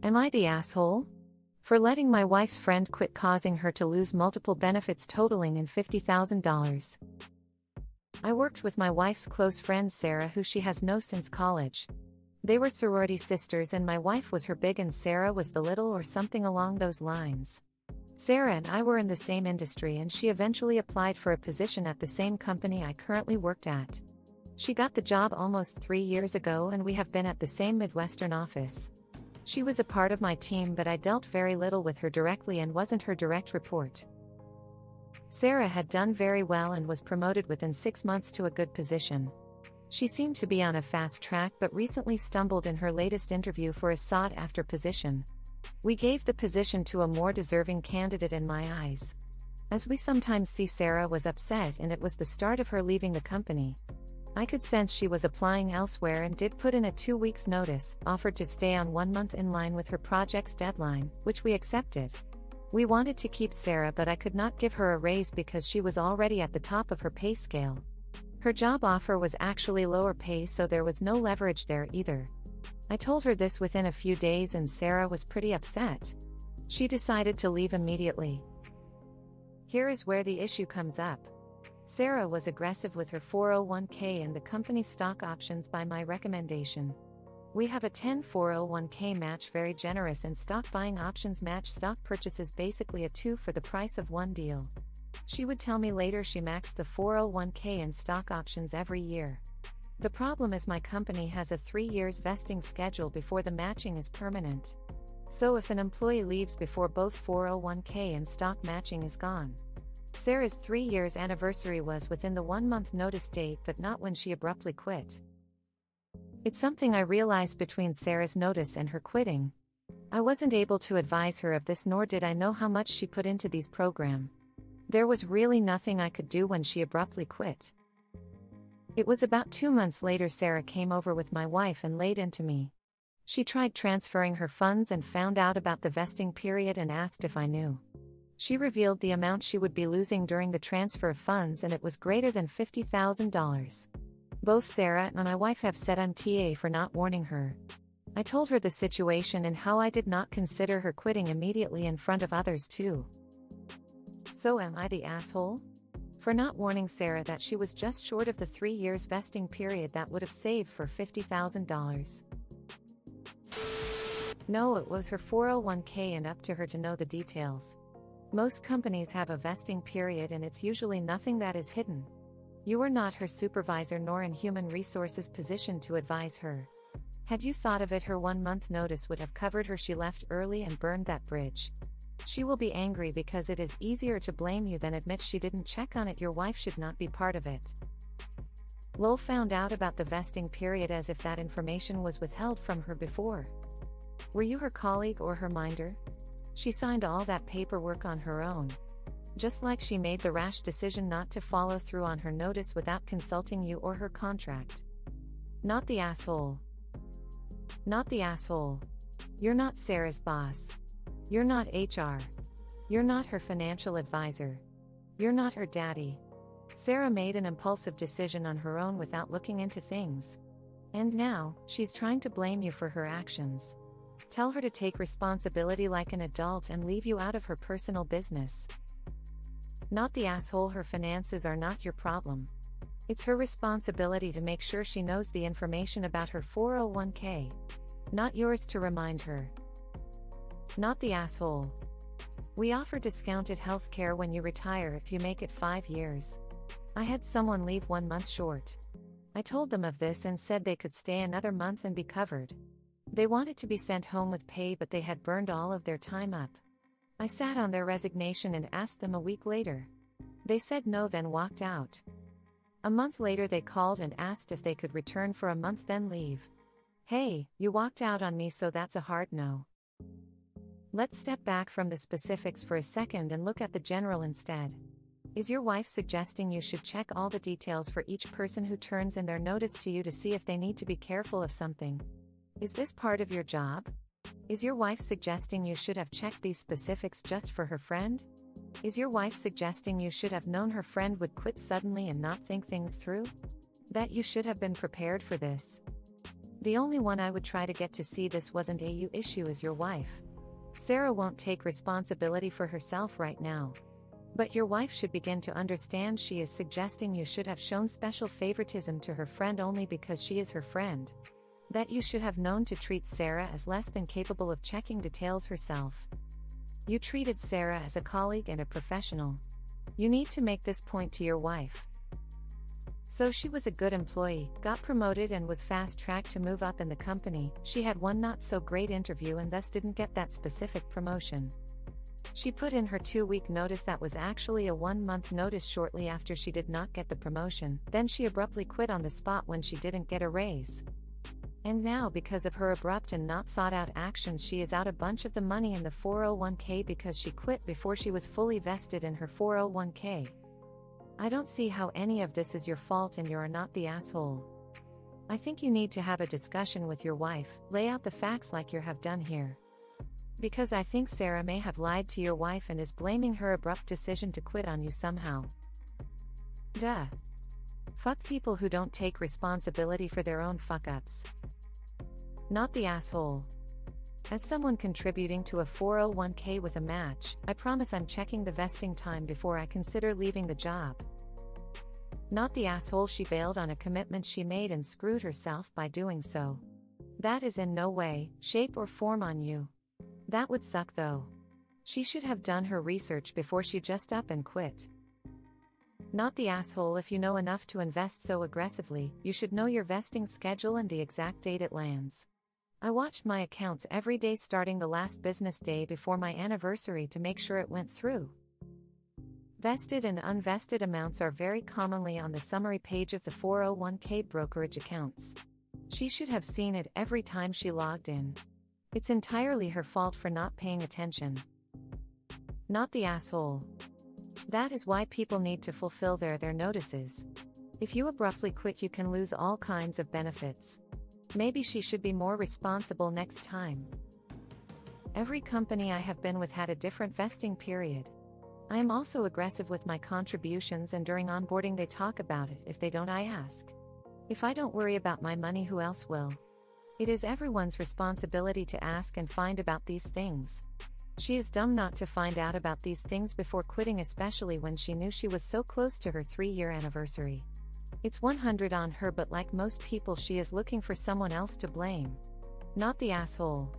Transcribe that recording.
Am I the asshole? For letting my wife's friend quit, causing her to lose multiple benefits totaling in $50,000. I worked with my wife's close friend Sarah, who she has known since college. They were sorority sisters and my wife was her big and Sarah was the little, or something along those lines. Sarah and I were in the same industry and she eventually applied for a position at the same company I currently worked at. She got the job almost 3 years ago and we have been at the same Midwestern office. She was a part of my team, but I dealt very little with her directly and wasn't her direct report. Sarah had done very well and was promoted within 6 months to a good position. She seemed to be on a fast track but recently stumbled in her latest interview for a sought-after position. We gave the position to a more deserving candidate in my eyes. As we sometimes see, Sarah was upset and it was the start of her leaving the company. I could sense she was applying elsewhere and did put in a 2 weeks notice, offered to stay on 1 month in line with her project's deadline, which we accepted. We wanted to keep Sarah, but I could not give her a raise because she was already at the top of her pay scale. Her job offer was actually lower pay, so there was no leverage there either. I told her this within a few days and Sarah was pretty upset. She decided to leave immediately. Here is where the issue comes up. Sarah was aggressive with her 401k and the company stock options by my recommendation. We have a 10 401k match, very generous, and stock buying options match stock purchases, basically a 2 for the price of 1 deal. She would tell me later she maxed the 401k and stock options every year. The problem is my company has a 3 years vesting schedule before the matching is permanent. So if an employee leaves before both 401k and stock matching is gone. Sarah's 3 years anniversary was within the 1 month notice date, but not when she abruptly quit. It's something I realized between Sarah's notice and her quitting. I wasn't able to advise her of this, nor did I know how much she put into these programs. There was really nothing I could do when she abruptly quit. It was about 2 months later Sarah came over with my wife and laid into me. She tried transferring her funds and found out about the vesting period and asked if I knew. She revealed the amount she would be losing during the transfer of funds, and it was greater than $50,000. Both Sarah and my wife have said I'm TA for not warning her. I told her the situation and how I did not consider her quitting immediately in front of others too. So am I the asshole? For not warning Sarah that she was just short of the 3 years vesting period that would have saved for $50,000. No, it was her 401k and up to her to know the details. Most companies have a vesting period and it's usually nothing that is hidden. You are not her supervisor nor in human resources position to advise her. Had you thought of it, her 1 month notice would have covered her. She left early and burned that bridge. She will be angry because it is easier to blame you than admit she didn't check on it. Your wife should not be part of it. Lowell found out about the vesting period as if that information was withheld from her before. Were you her colleague or her minder? She signed all that paperwork on her own. Just like she made the rash decision not to follow through on her notice without consulting you or her contract. Not the asshole. Not the asshole. You're not Sarah's boss. You're not HR. You're not her financial advisor. You're not her daddy. Sarah made an impulsive decision on her own without looking into things. And now, she's trying to blame you for her actions. Tell her to take responsibility like an adult and leave you out of her personal business. Not the asshole. Her finances are not your problem. It's her responsibility to make sure she knows the information about her 401k. Not yours to remind her. Not the asshole. We offer discounted health care when you retire if you make it 5 years. I had someone leave 1 month short. I told them of this and said they could stay another month and be covered. They wanted to be sent home with pay, but they had burned all of their time up. I sat on their resignation and asked them a week later. They said no, then walked out. A month later they called and asked if they could return for a month then leave. Hey, you walked out on me, so that's a hard no. Let's step back from the specifics for a second and look at the general instead. Is your wife suggesting you should check all the details for each person who turns in their notice to you to see if they need to be careful of something? Is this part of your job? Is your wife suggesting you should have checked these specifics just for her friend? Is your wife suggesting you should have known her friend would quit suddenly and not think things through? That you should have been prepared for this? The only one I would try to get to see this wasn't a you issue is your wife. Sarah won't take responsibility for herself right now. But your wife should begin to understand she is suggesting you should have shown special favoritism to her friend only because she is her friend. That you should have known to treat Sarah as less than capable of checking details herself. You treated Sarah as a colleague and a professional. You need to make this point to your wife. So she was a good employee, got promoted and was fast-tracked to move up in the company. She had one not-so-great interview and thus didn't get that specific promotion. She put in her 2-week notice that was actually a 1-month notice shortly after she did not get the promotion. Then she abruptly quit on the spot when she didn't get a raise. And now because of her abrupt and not thought-out actions she is out a bunch of the money in the 401k because she quit before she was fully vested in her 401k. I don't see how any of this is your fault and you're not the asshole. I think you need to have a discussion with your wife, lay out the facts like you have done here. Because I think Sarah may have lied to your wife and is blaming her abrupt decision to quit on you somehow. Duh. Fuck people who don't take responsibility for their own fuck-ups. Not the asshole. As someone contributing to a 401k with a match, I promise I'm checking the vesting time before I consider leaving the job. Not the asshole she bailed on a commitment she made and screwed herself by doing so. That is in no way, shape or form on you. That would suck though. She should have done her research before she just up and quit. Not the asshole if you know enough to invest so aggressively, you should know your vesting schedule and the exact date it lands. I watched my accounts every day starting the last business day before my anniversary to make sure it went through. Vested and unvested amounts are very commonly on the summary page of the 401k brokerage accounts. She should have seen it every time she logged in. It's entirely her fault for not paying attention. Not the asshole. That is why people need to fulfill their notices. If you abruptly quit you can lose all kinds of benefits. Maybe she should be more responsible next time. Every company I have been with had a different vesting period. I am also aggressive with my contributions and during onboarding they talk about it. If they don't, I ask. If I don't worry about my money, who else will? It is everyone's responsibility to ask and find about these things. She is dumb not to find out about these things before quitting, especially when she knew she was so close to her 3-year anniversary. It's 100 on her, but like most people she is looking for someone else to blame. Not the asshole.